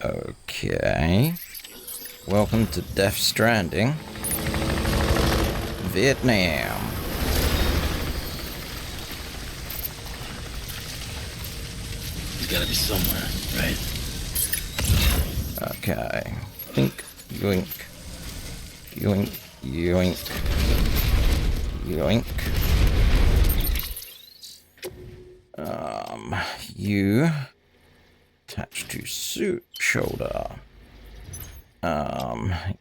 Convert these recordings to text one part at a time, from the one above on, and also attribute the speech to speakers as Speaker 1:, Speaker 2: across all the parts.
Speaker 1: Okay. Welcome to Death Stranding. Vietnam.
Speaker 2: He's gotta be somewhere, right?
Speaker 1: Okay. Think, yoink. Yoink, yoink. Yoink. You attached to suit shoulder.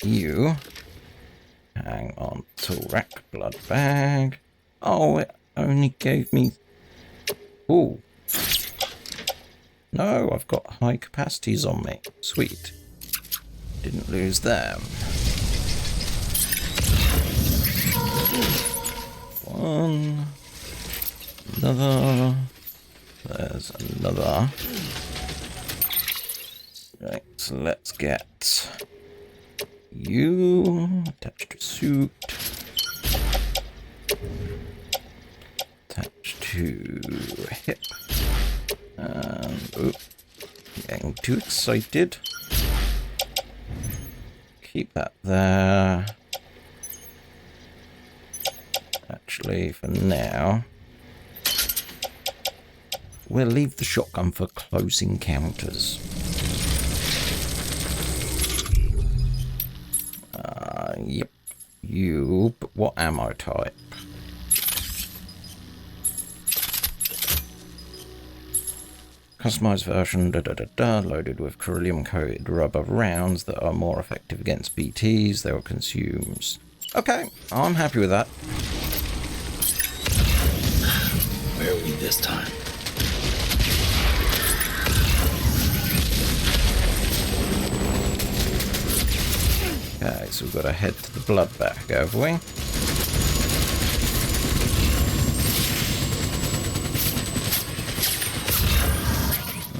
Speaker 1: You hang on to rack blood bag. Oh, it only gave me. Ooh. No, I've got high capacities on me. Sweet. Didn't lose them. One. Another. There's another. Right, so let's get you attached to suit. Attached to hip. And oh, getting too excited. Keep that there. Actually, for now, we'll leave the shotgun for close encounters. Yep. You, but what ammo type? Customized version, loaded with beryllium-coated rubber rounds that are more effective against BTs. They will consume. Okay, I'm happy with that.
Speaker 2: Where are we this time?
Speaker 1: Okay, so we've got to head to the blood bag, have we?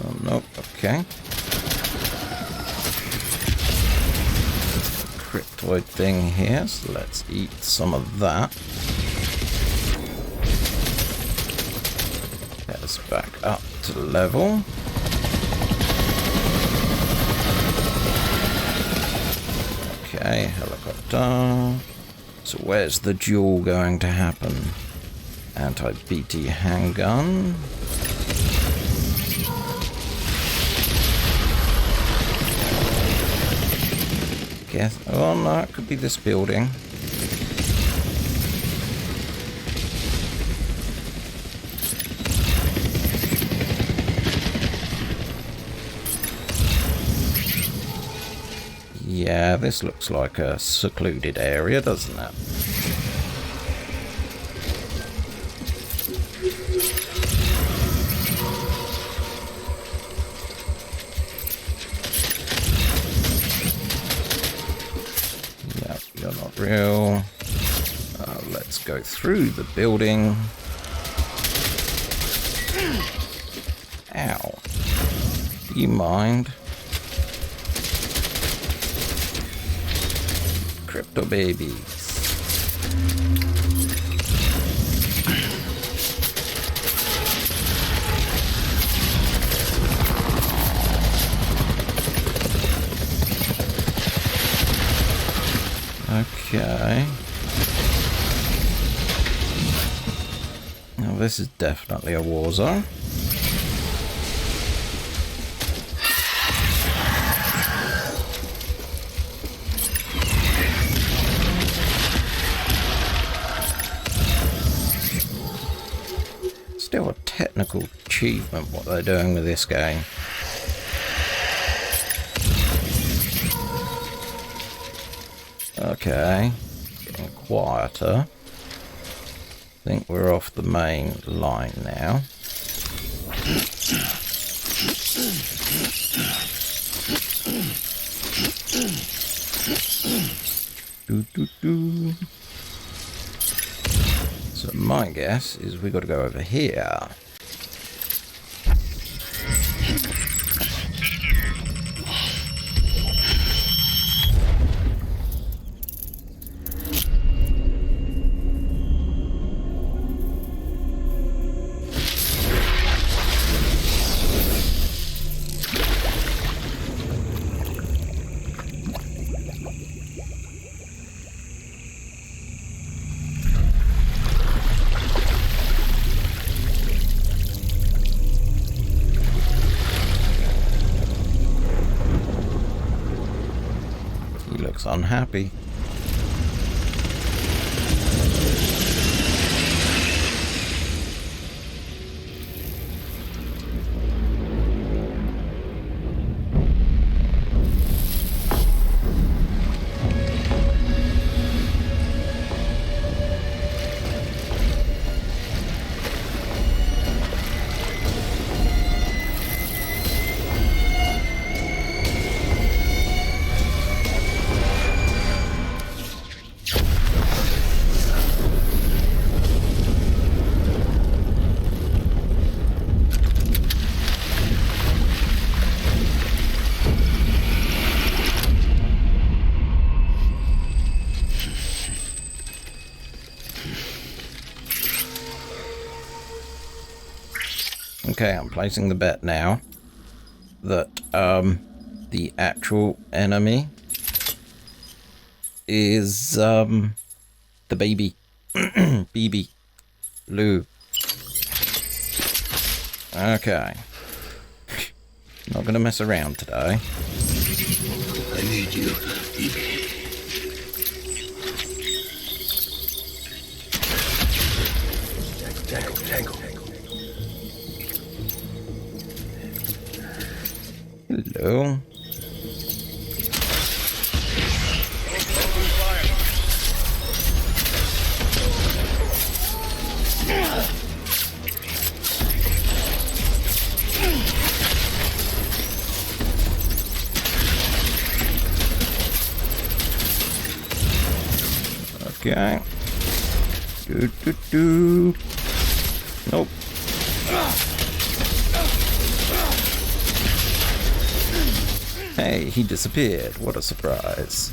Speaker 1: Oh, nope, okay. Cryptoid thing here, so let's eat some of that. Get us back up to level. Okay, helicopter. So where's the duel going to happen? Anti-BT handgun. Guess. Oh no, it could be this building. Yeah, this looks like a secluded area, doesn't it? Yep, you're not real. Let's go through the building. Ow. Do you mind? Crypto babies. Okay. Now this is definitely a war zone. Still a technical achievement what they're doing with this game. Okay, getting quieter. I think we're off the main line now. Doo. So my guess is we got to go over here. looks unhappy. Okay, I'm placing the bet now that the actual enemy is the baby. BB. Lou. Okay. Not gonna mess around today.
Speaker 2: I need you, baby. Tangle.
Speaker 1: Hello. Okay. Do. Nope. Hey, he disappeared. What a surprise.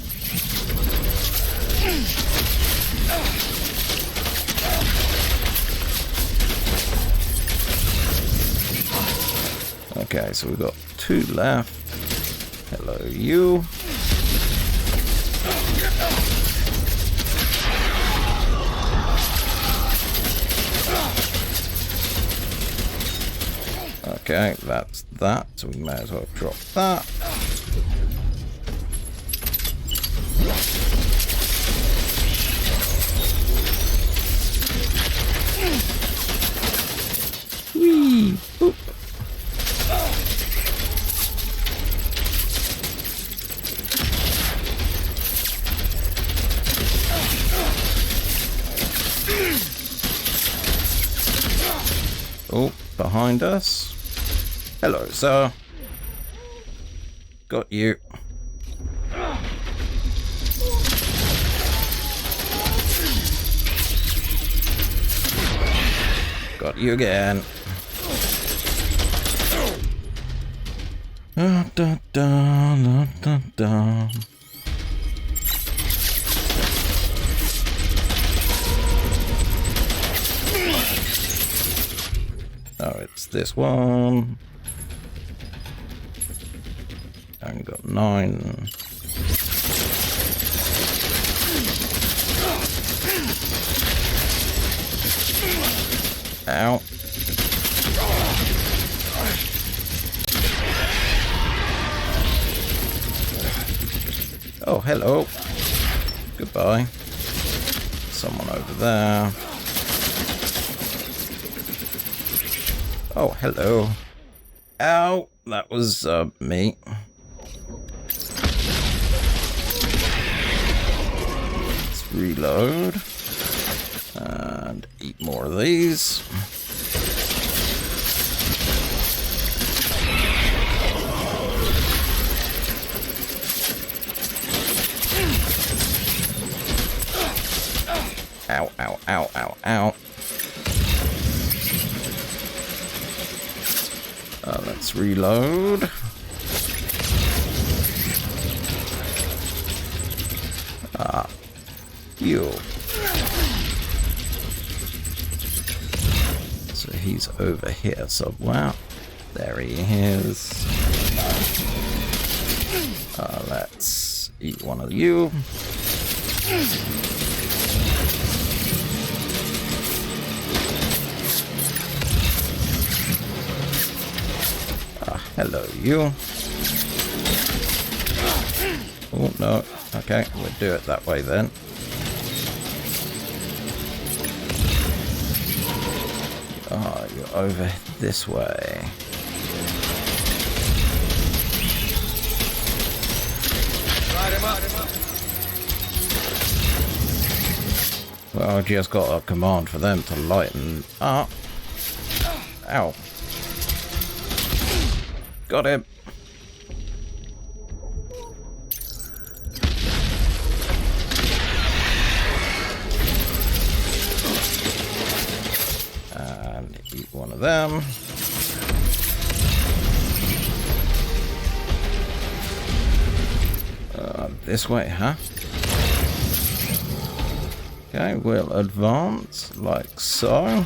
Speaker 1: Okay, so we've got 2 left. Hello, you. Okay, that's that, so we may as well drop that. Whee! Boop. Oh, behind us. Hello, sir. Got you. Got you again. Da, da, da, da, da. Oh, it's this one. I only got 9. Ow. Oh, hello. Goodbye. Someone over there. Oh, hello. Ow. That was, me. Let's reload. And eat more of these. Ow, ow, ow, ow, ow. Let's reload. Heal. So he's over here somewhere. There he is. Let's eat one of you. Hello, you. Oh, no. Okay, we'll do it that way then. Oh, you're over this way. Well, I just got a command for them to lighten up. Ow. Got him. And eat one of them. This way, huh? Okay, we'll advance like so.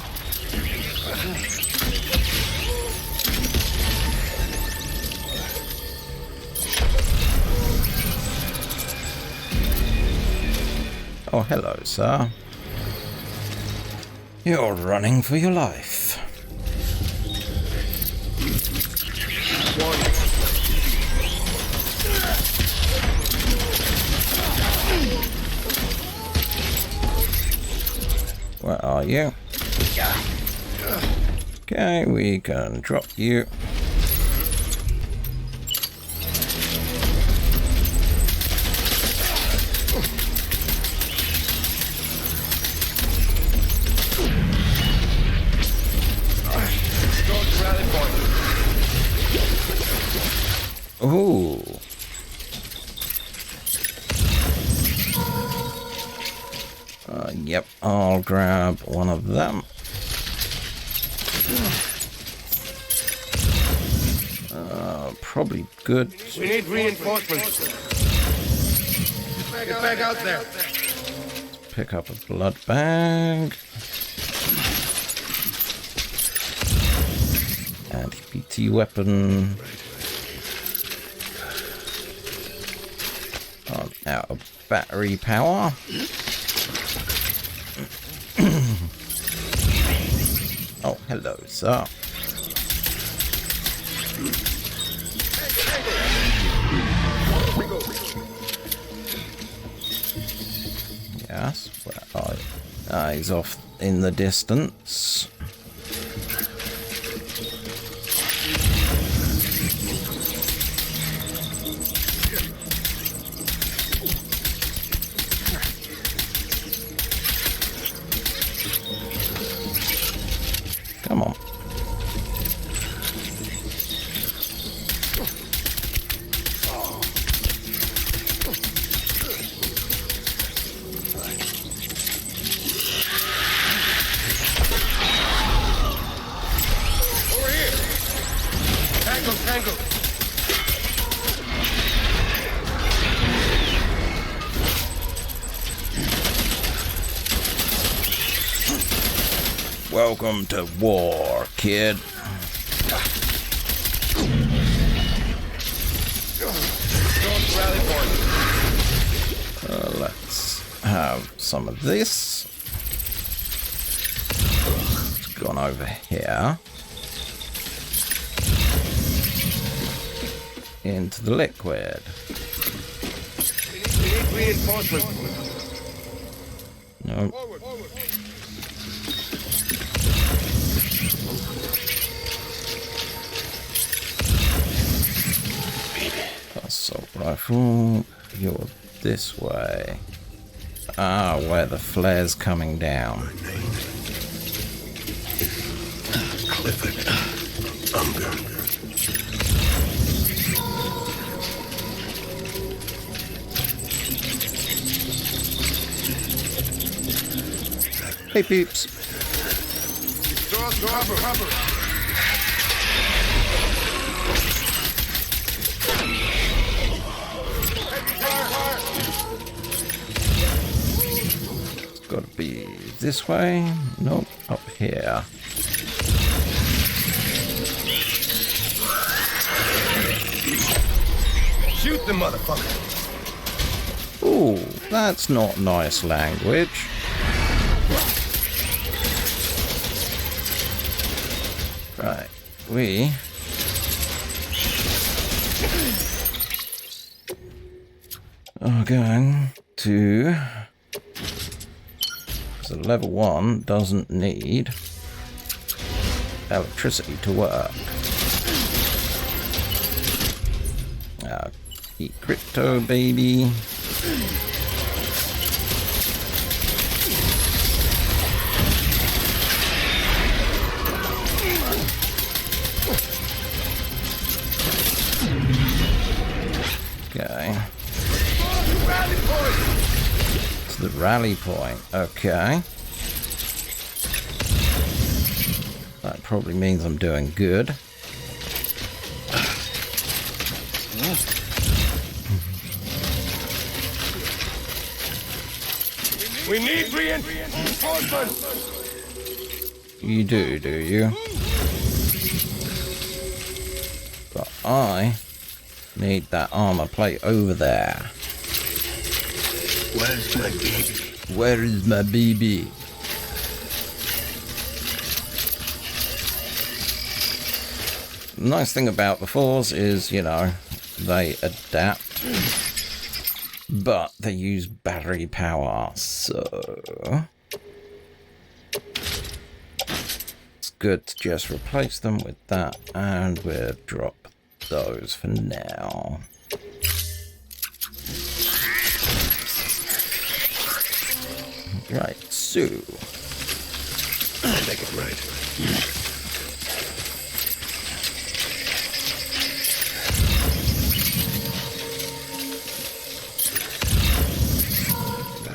Speaker 1: Oh, hello, sir. You're running for your life. Where are you? Okay, we can drop you. Ooh. Yep, I'll grab one of them. Probably good.
Speaker 3: We need reinforcements. Get back out there.
Speaker 1: Pick up a blood bag. Anti-PT weapon. I'm out of battery power. Oh, hello, sir. Yes, where are you? Ah, he's off in the distance. Come on.
Speaker 3: Over here. Tango.
Speaker 1: Welcome to war, kid. Let's have some of this. It's gone over here. Into the liquid.
Speaker 3: We need reinforcements.
Speaker 1: No. Assault rifle. You're this way. Ah, where the flare's coming down.
Speaker 2: Clifford. Unger.
Speaker 1: Hey, peeps.
Speaker 3: Cover.
Speaker 1: It's got to be this way. Nope, up here.
Speaker 3: Shoot the motherfucker.
Speaker 1: Ooh, that's not nice language. Right, we... are going to... So level 1 doesn't need electricity to work. Eat crypto, baby. Okay. It's the rally point. Okay. That probably means I'm doing good.
Speaker 3: We need reinforcements!
Speaker 1: You do you? But I need that armor plate over there.
Speaker 2: Where's my baby?
Speaker 1: Where is my baby? The nice thing about the fours is, you know, they adapt. But they use battery power, so it's good to just replace them with that, and we'll drop those for now. Right, so
Speaker 2: Make it right.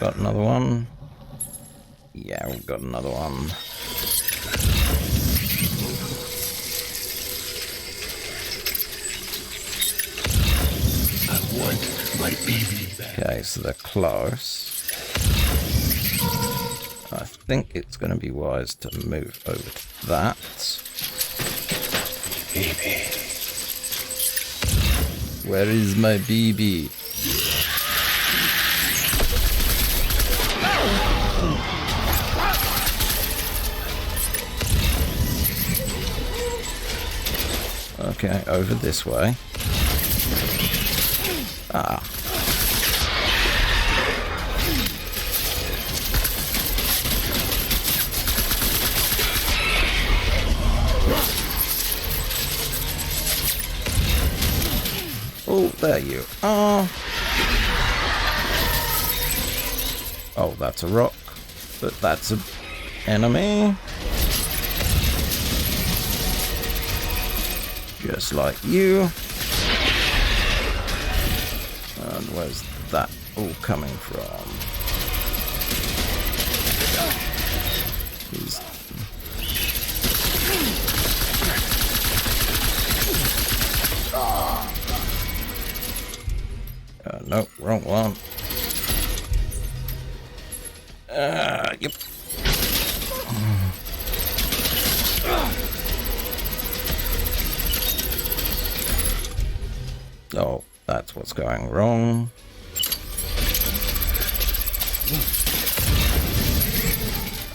Speaker 1: got another one. Yeah, we've got another one.
Speaker 2: I want my baby back.
Speaker 1: Okay, so they're close. I think it's going to be wise to move over to that.
Speaker 2: Baby.
Speaker 1: Where is my baby? Okay, over this way. Ah. Oh, there you are. Oh, that's a rock. But that's an enemy. Just like you. And where's that all coming from? He's... nope, wrong one. Yep. Oh, that's what's going wrong.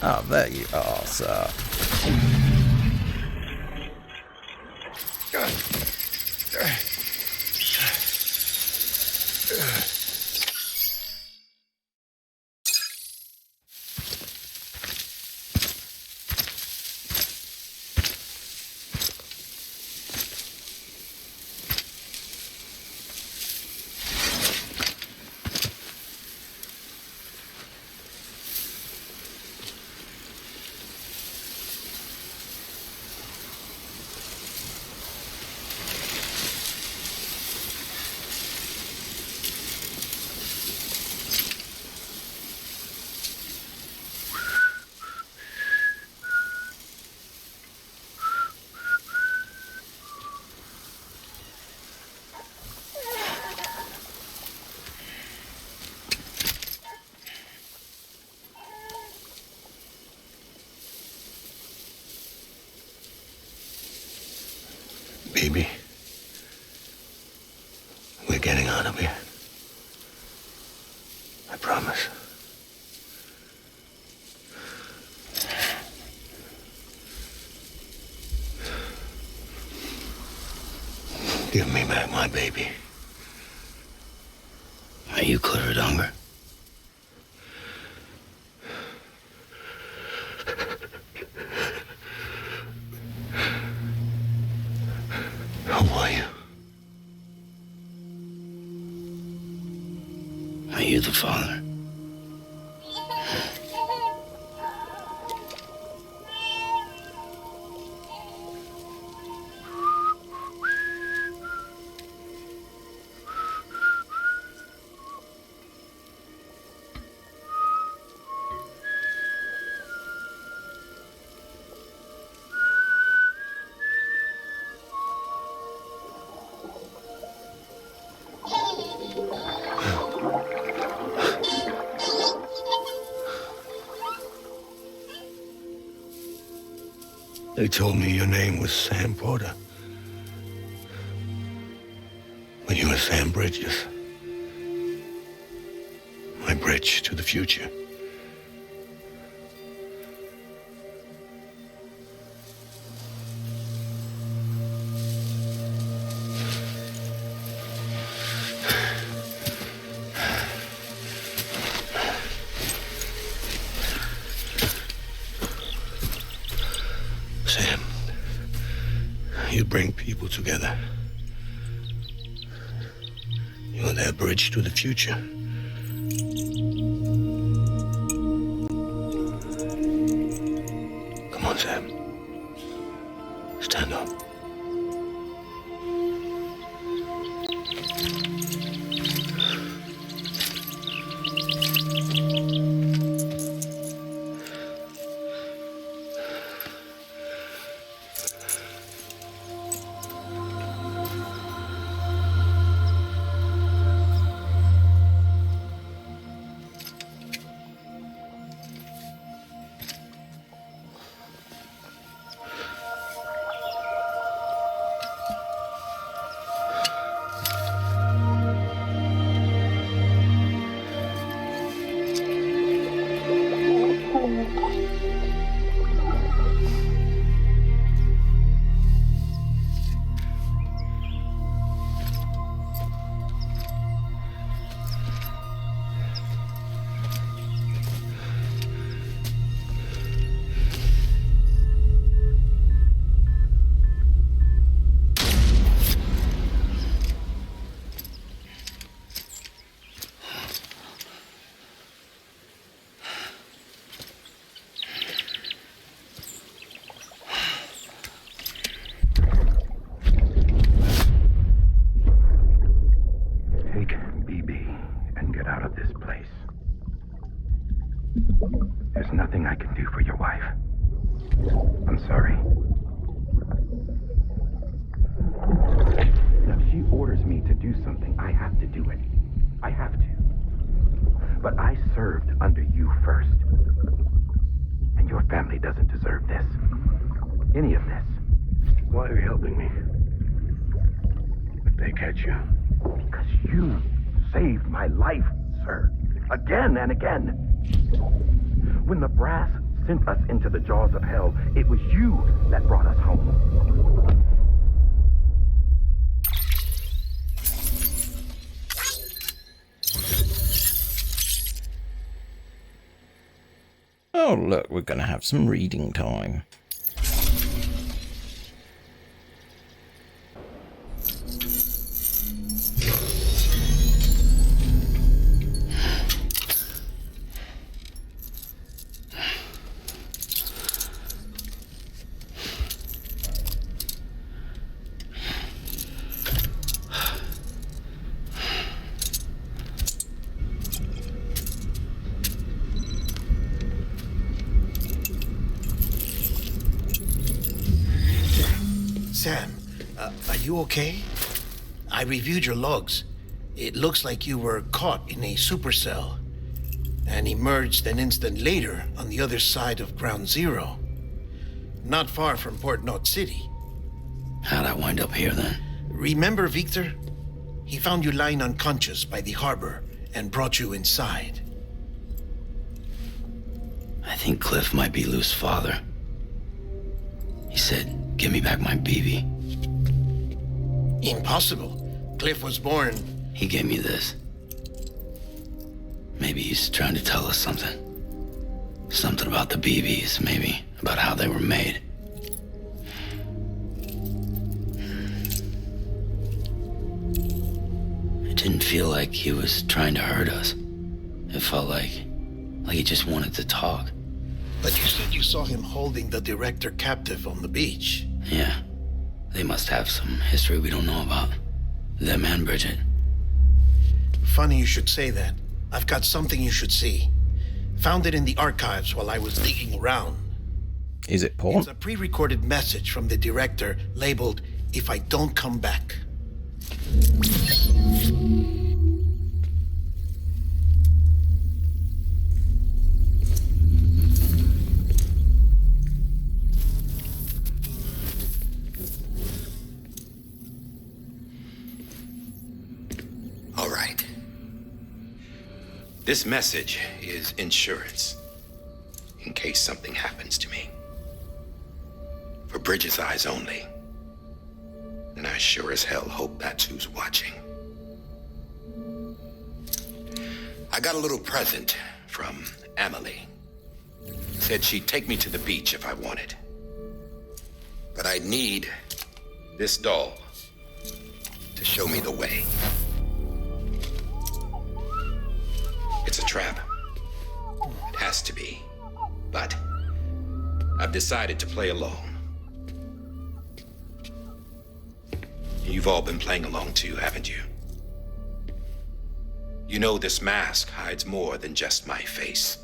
Speaker 1: Oh, there you are, sir.
Speaker 2: Baby. We're getting out of here. I promise. Give me back my baby.
Speaker 4: I
Speaker 2: you Clifford Unger?
Speaker 3: Who are you?
Speaker 2: Are you the father?
Speaker 3: They told me your name was Sam Porter. But you were Sam Bridges. My bridge to the future. Sam, you bring people together. You're their bridge to the future. Come on, Sam. Stand up.
Speaker 4: There's nothing I can do for your wife. I'm sorry. If she orders me to do something, I have to do it. I have to. But I served under you first. And your family doesn't deserve this. Any of this.
Speaker 3: Why are you helping me? If they catch you.
Speaker 4: Because you saved my life, sir. Again and again. When the brass sent us into the jaws of hell, it was you that brought us home.
Speaker 1: Oh, look, we're going to have some reading time.
Speaker 5: Sam, are you okay? I reviewed your logs. It looks like you were caught in a supercell and emerged an instant later on the other side of Ground Zero. Not far from Port Knot City.
Speaker 2: How'd I wind up here then?
Speaker 5: Remember Victor? He found you lying unconscious by the harbor and brought you inside.
Speaker 2: I think Cliff might be Lou's father. He said, "Give me back my BB."
Speaker 5: Impossible. Cliff was born...
Speaker 2: He gave me this. Maybe he's trying to tell us something. Something about the BBs, maybe. About how they were made. It didn't feel like he was trying to hurt us. It felt like he just wanted to talk.
Speaker 5: But you said you saw him holding the director captive on the beach.
Speaker 2: Yeah. They must have some history we don't know about. Them and Bridget.
Speaker 5: Funny you should say that. I've got something you should see. Found it in the archives while I was digging around.
Speaker 1: Is it porn?
Speaker 5: It's a pre-recorded message from the director labeled, "If I don't come back."
Speaker 6: All right. This message is insurance, in case something happens to me. For Bridget's eyes only. And I sure as hell hope that's who's watching. I got a little present from Amelie. Said she'd take me to the beach if I wanted. But I'd need this doll to show me the way. It's a trap. It has to be. But I've decided to play along. You've all been playing along too, haven't you? You know this mask hides more than just my face.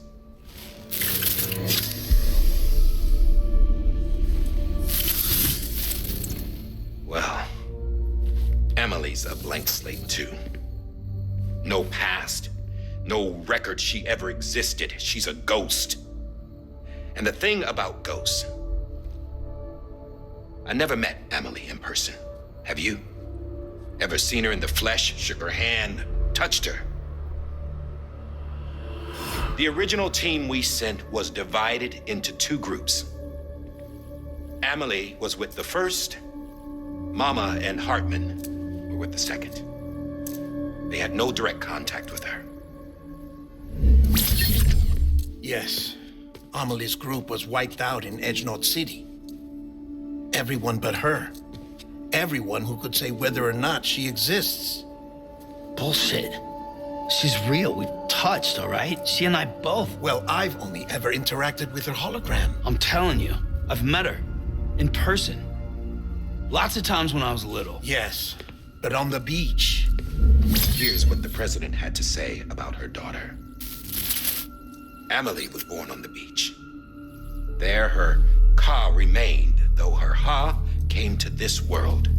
Speaker 6: Well, Emily's a blank slate too. No past, no record she ever existed. She's a ghost. And the thing about ghosts, I never met Emily in person. Have you? Ever seen her in the flesh, shook her hand, touched her? The original team we sent was divided into two groups. Amelie was with the first. Mama and Hartman were with the second. They had no direct contact with her.
Speaker 5: Yes. Amelie's group was wiped out in Edge Knot City. Everyone but her. Everyone who could say whether or not she exists.
Speaker 2: Bullshit. She's real. We've touched, all right? She and I both.
Speaker 5: Well, I've only ever interacted with her hologram.
Speaker 2: I'm telling you, I've met her. In person. Lots of times when I was little.
Speaker 5: Yes, but on the beach.
Speaker 6: Here's what the president had to say about her daughter. Amelie was born on the beach. There her Ka remained, though her Ha came to this world.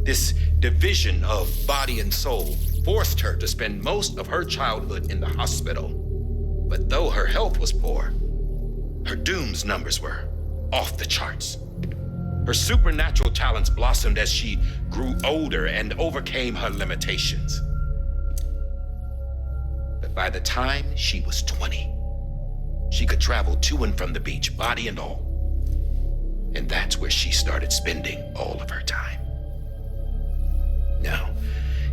Speaker 6: This division of body and soul forced her to spend most of her childhood in the hospital. But though her health was poor, her Doom's numbers were off the charts. Her supernatural talents blossomed as she grew older and overcame her limitations. But by the time she was 20, she could travel to and from the beach, body and all. And that's where she started spending all of her time. Now,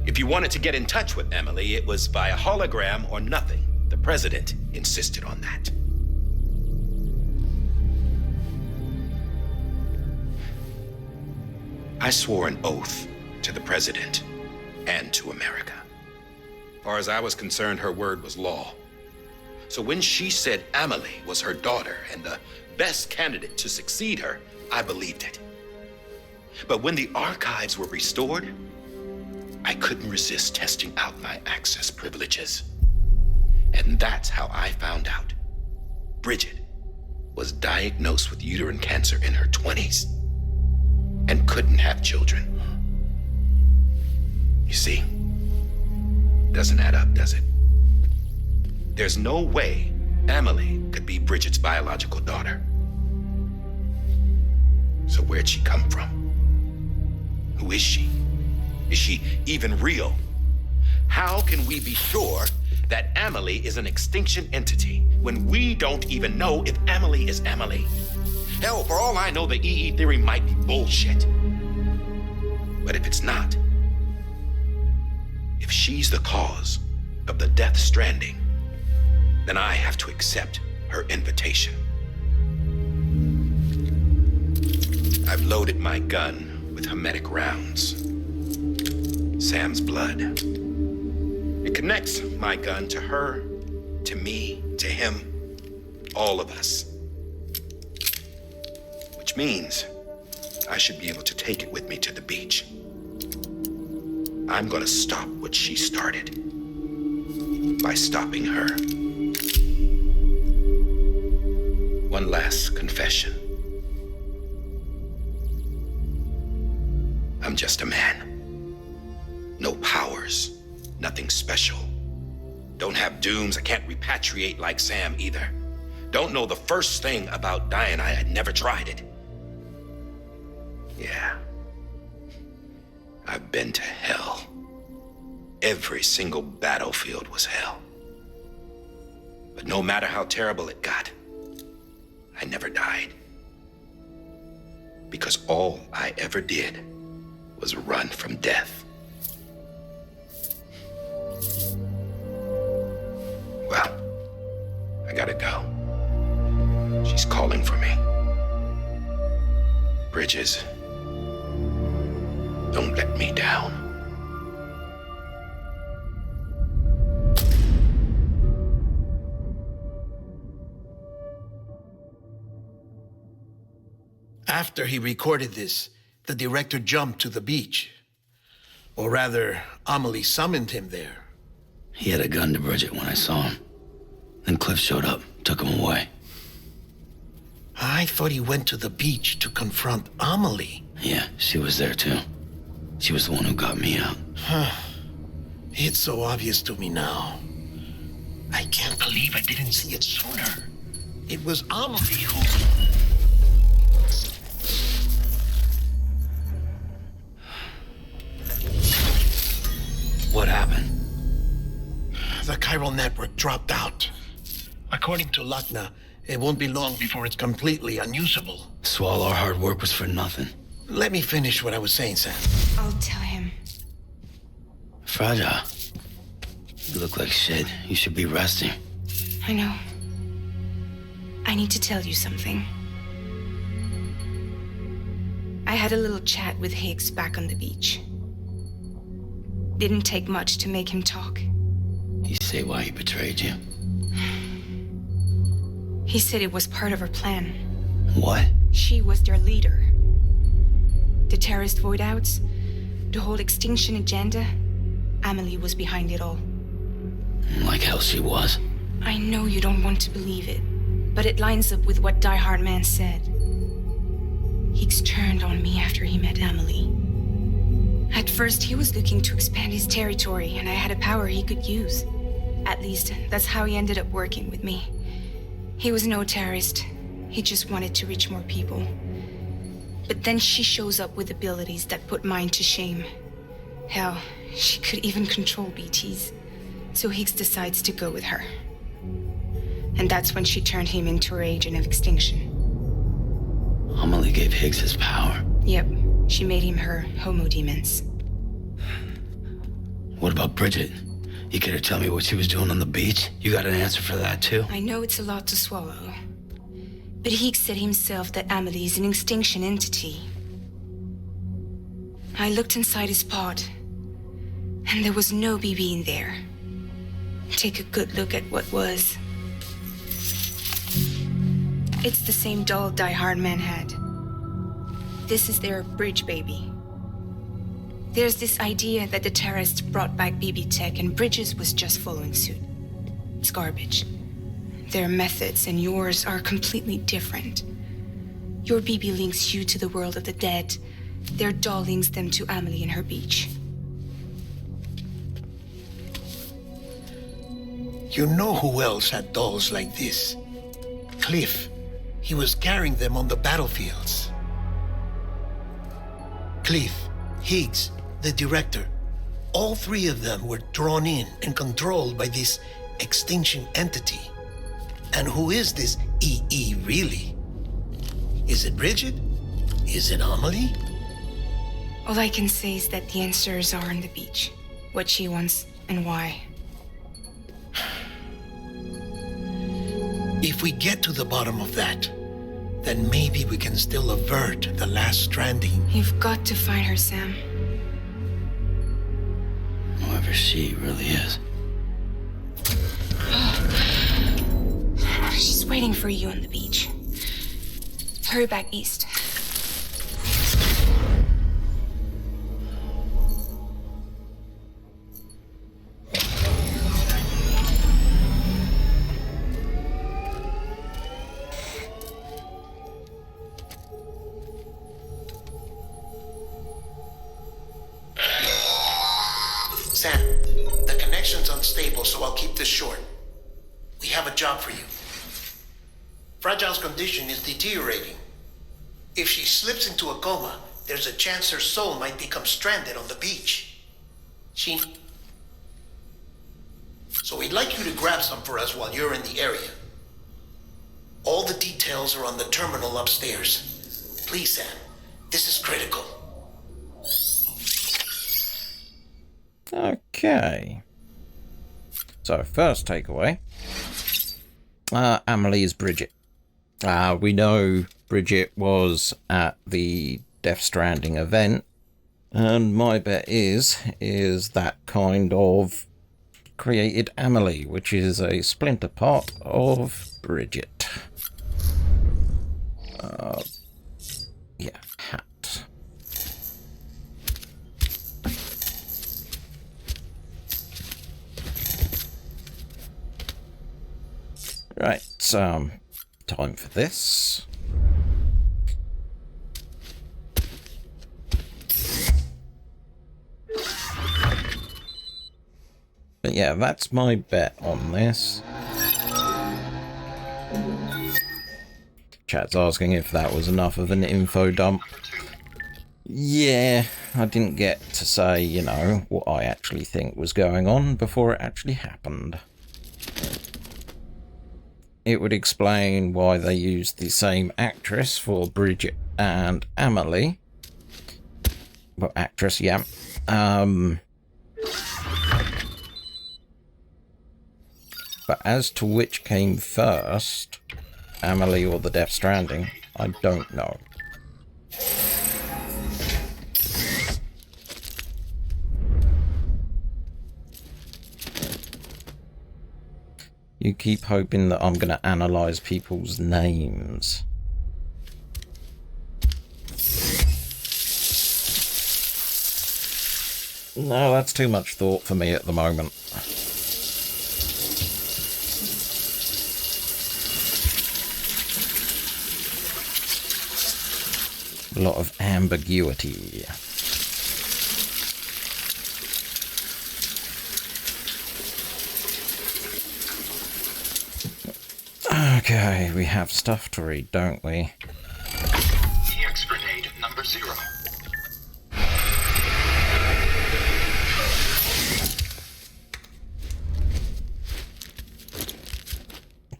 Speaker 6: if you wanted to get in touch with Emily, it was via hologram or nothing. The president insisted on that. I swore an oath to the president and to America. As far as I was concerned, her word was law. So when she said Amelie was her daughter and the best candidate to succeed her, I believed it. But when the archives were restored, I couldn't resist testing out my access privileges. And that's how I found out Bridget was diagnosed with uterine cancer in her 20s and couldn't have children. You see, doesn't add up, does it? There's no way Amelie could be Bridget's biological daughter. So where'd she come from? Who is she? Is she even real? How can we be sure that Amelie is an extinction entity when we don't even know if Amelie is Amelie? Hell, for all I know, the EE theory might be bullshit. But if it's not, if she's the cause of the death stranding, then I have to accept her invitation. I've loaded my gun with hermetic rounds. Sam's blood. It connects my gun to her, to me, to him, all of us. Which means I should be able to take it with me to the beach. I'm gonna stop what she started by stopping her. One last confession. I'm just a man. No powers, nothing special. Don't have dooms, I can't repatriate like Sam either. Don't know the first thing about dying, I had never tried it. Yeah. I've been to hell. Every single battlefield was hell. But no matter how terrible it got, I never died. Because all I ever did was run from death. Well, I gotta go. She's calling for me. Bridges, don't let me down.
Speaker 5: After he recorded this, the director jumped to the beach. Or rather, Amelie summoned him there.
Speaker 2: He had a gun to Bridget when I saw him. Then Cliff showed up, took him away.
Speaker 5: I thought he went to the beach to confront Amelie.
Speaker 2: Yeah, she was there too. She was the one who got me out.
Speaker 5: It's so obvious to me now. I can't believe I didn't see it sooner. It was Amelie who...
Speaker 2: What happened?
Speaker 5: The chiral network dropped out. According to Lakna, it won't be long before it's completely unusable.
Speaker 2: So all our hard work was for nothing.
Speaker 5: Let me finish what I was saying, Sam.
Speaker 7: I'll tell him.
Speaker 2: Fragile. You look like shit. You should be resting.
Speaker 7: I know. I need to tell you something. I had a little chat with Higgs back on the beach. Didn't take much to make him talk.
Speaker 2: You say why he betrayed you?
Speaker 7: He said it was part of her plan.
Speaker 2: What?
Speaker 7: She was their leader. The terrorist voidouts, the whole extinction agenda, Amelie was behind it all.
Speaker 2: Like hell she was.
Speaker 7: I know you don't want to believe it, but it lines up with what Die Hard Man said. Higgs turned on me after he met Amelie. At first, he was looking to expand his territory, and I had a power he could use. At least, that's how he ended up working with me. He was no terrorist. He just wanted to reach more people. But then she shows up with abilities that put mine to shame. Hell, she could even control BTs. So Higgs decides to go with her. And that's when she turned him into her agent of extinction.
Speaker 2: Amelie gave Higgs his power.
Speaker 7: Yep, she made him her homo demons.
Speaker 2: What about Bridget? You care to tell me what she was doing on the beach? You got an answer for that too?
Speaker 7: I know it's a lot to swallow. But Higgs said himself that Amelie is an extinction entity. I looked inside his pod, and there was no BB in there. Take a good look at what was. It's the same doll Die Hard Man had. This is their bridge baby. There's this idea that the terrorists brought back BB tech and Bridges was just following suit. It's garbage. Their methods and yours are completely different. Your BB links you to the world of the dead. Their doll links them to Amelie and her beach.
Speaker 5: You know who else had dolls like this? Cliff. He was carrying them on the battlefields. Cliff, Higgs, the director, all three of them were drawn in and controlled by this extinction entity. And who is this EE really? Is it Bridget? Is it Amelie?
Speaker 7: All I can say is that the answers are on the beach. What she wants and why.
Speaker 5: If we get to the bottom of that, then maybe we can still avert the last stranding.
Speaker 7: You've got to find her, Sam.
Speaker 2: Whoever she really is.
Speaker 7: She's waiting for you on the beach. Hurry back east.
Speaker 5: Sam, the connection's unstable, so I'll keep this short. We have a job for you. Fragile's condition is deteriorating. If she slips into a coma, there's a chance her soul might become stranded on the beach. So we'd like you to grab some for us while you're in the area. All the details are on the terminal upstairs. Please, Sam, this is critical.
Speaker 1: Okay. So, first takeaway. Amelie is Bridget. We know Bridget was at the Death Stranding event, and my bet is that kind of created Amelie, which is a splinter part of Bridget. Yeah, hat. Right, time for this. But yeah, that's my bet on this. Chat's asking if that was enough of an info dump. Yeah, I didn't get to say, you know, what I actually think was going on before it actually happened. It would explain why they used the same actress for Bridget and Amelie. Well, actress, yeah. But as to which came first, Amelie or the Death Stranding, I don't know. You keep hoping that I'm going to analyze people's names. No, that's too much thought for me at the moment. A lot of ambiguity. Okay, we have stuff to read, don't we?
Speaker 8: EX grenade number 0.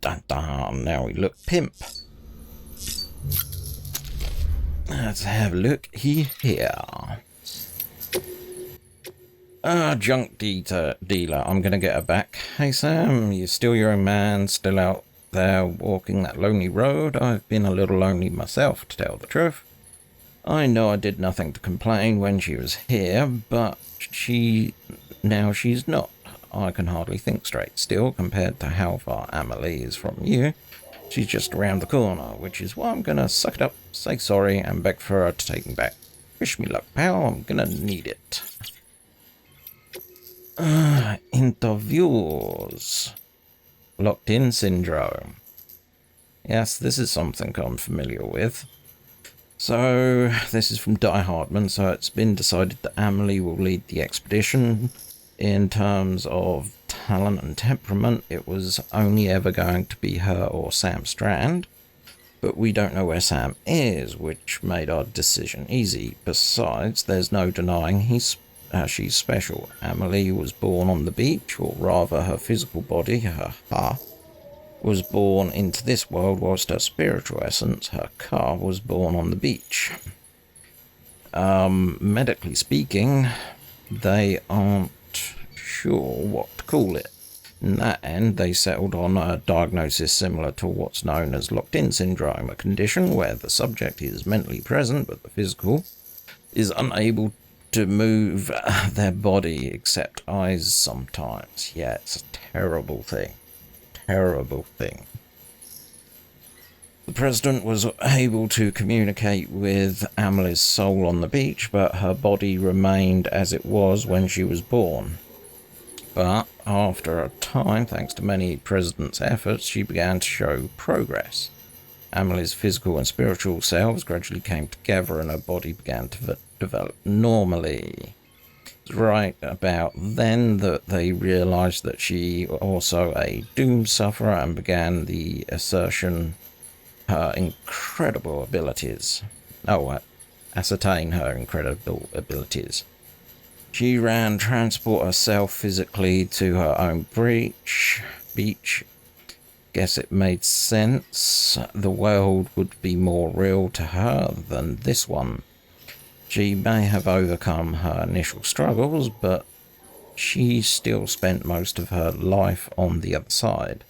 Speaker 1: Dun dun, now we look pimp. Let's have a look here. Junk dealer. I'm gonna get her back. Hey Sam, you still your own man, still out there walking that lonely road? I've been a little lonely myself, to tell the truth. I know I did nothing to complain when she was here, but now she's not. I can hardly think straight still, compared to how far Amelie is from you. She's just around the corner, which is why I'm gonna suck it up, say sorry, and beg for her to take me back. Wish me luck, pal. I'm gonna need it. Interviews. Locked in syndrome. Yes, this is something I'm familiar with. So, this is from Die Hardman, so it's been decided that Amelie will lead the expedition. In terms of talent and temperament, it was only ever going to be her or Sam Strand. But we don't know where Sam is, which made our decision easy. Besides, there's no denying she's special. Amelie was born on the beach, or rather her physical body, her ha, was born into this world, whilst her spiritual essence, her ka, was born on the beach. Medically speaking, they aren't sure what to call it. In that end, they settled on a diagnosis similar to what's known as locked-in syndrome, a condition where the subject is mentally present but the physical is unable to move their body except eyes sometimes. Yeah, it's a terrible thing. Terrible thing. The president was able to communicate with Amelie's soul on the beach, but her body remained as it was when she was born. But after a time, thanks to many president's efforts, she began to show progress. Amelie's physical and spiritual selves gradually came together and her body began to develop normally. It was right about then that they realised that she was also a doom sufferer and began the assertion her incredible abilities. Ascertain her incredible abilities. She ran transport herself physically to her own beach. Guess it made sense. The world would be more real to her than this one. She may have overcome her initial struggles, but she still spent most of her life on the other side.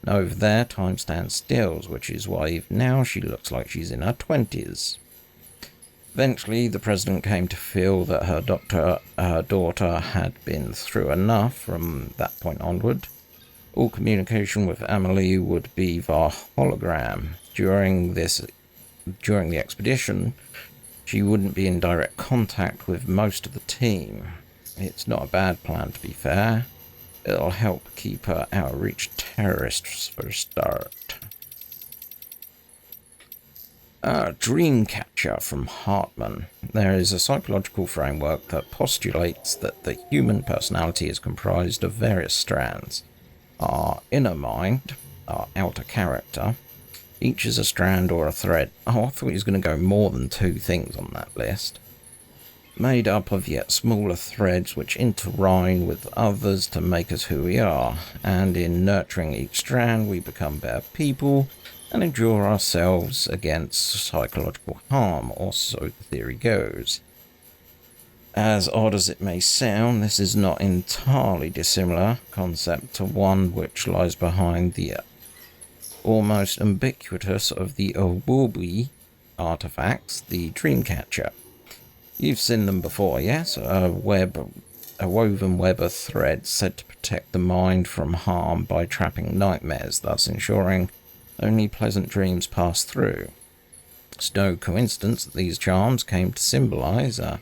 Speaker 1: And over there, time stands still, which is why even now she looks like she's in her 20s. Eventually, the president came to feel that her daughter had been through enough. From that point onward, all communication with Amelie would be via hologram. During the expedition, she wouldn't be in direct contact with most of the team. It's not a bad plan, to be fair. It'll help keep her out of reach terrorists for a start. Dreamcatcher from Hartman. There is a psychological framework that postulates that the human personality is comprised of various strands. Our inner mind, our outer character, each is a strand or a thread. Oh, I thought he was going to go more than 2 things on that list. Made up of yet smaller threads which intertwine with others to make us who we are, and in nurturing each strand we become better people and endure ourselves against psychological harm, or so the theory goes. As odd as it may sound, this is not entirely dissimilar concept to one which lies behind the almost ubiquitous of the Owobi artifacts, the Dreamcatcher. You've seen them before, yes? A woven web of threads said to protect the mind from harm by trapping nightmares, thus ensuring only pleasant dreams pass through. It's no coincidence that these charms came to symbolise a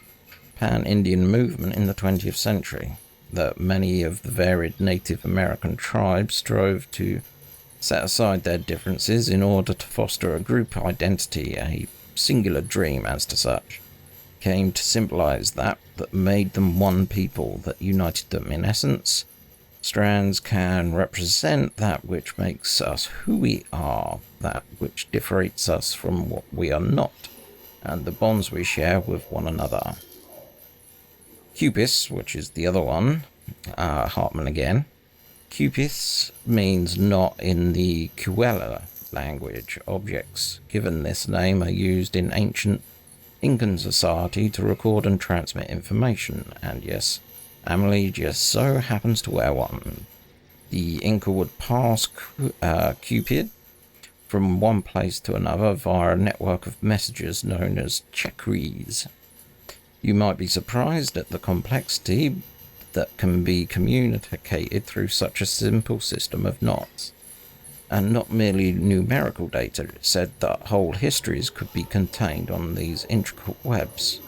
Speaker 1: pan-Indian movement in the 20th century, that many of the varied Native American tribes strove to set aside their differences in order to foster a group identity, a singular dream as to such. Came to symbolise that made them one people, that united them. In essence, strands can represent that which makes us who we are, that which differentiates us from what we are not, and the bonds we share with one another. Cupis, which is the other one, Hartman again. Cupis means knot in the Kuela language. Objects given this name are used in ancient Incan society to record and transmit information, and yes, Amelie just so happens to wear one. The Inca would pass Cupid from one place to another via a network of messages known as chakris. You might be surprised at the complexity that can be communicated through such a simple system of knots. And not merely numerical data, it said that whole histories could be contained on these intricate webs.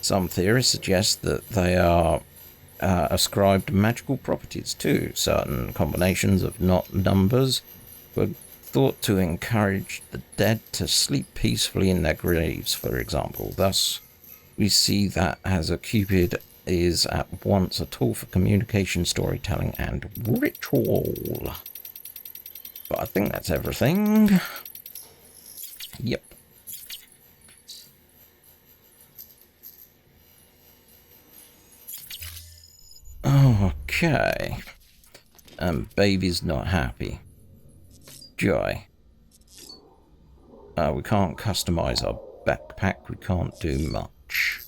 Speaker 1: Some theories suggest that they are ascribed magical properties too. Certain combinations of knot numbers were thought to encourage the dead to sleep peacefully in their graves, for example. Thus, we see that as a Cupid is at once a tool for communication, storytelling, and ritual. But I think that's everything. Yep. Okay. Baby's not happy. Joy. We can't customize our backpack. We can't do much.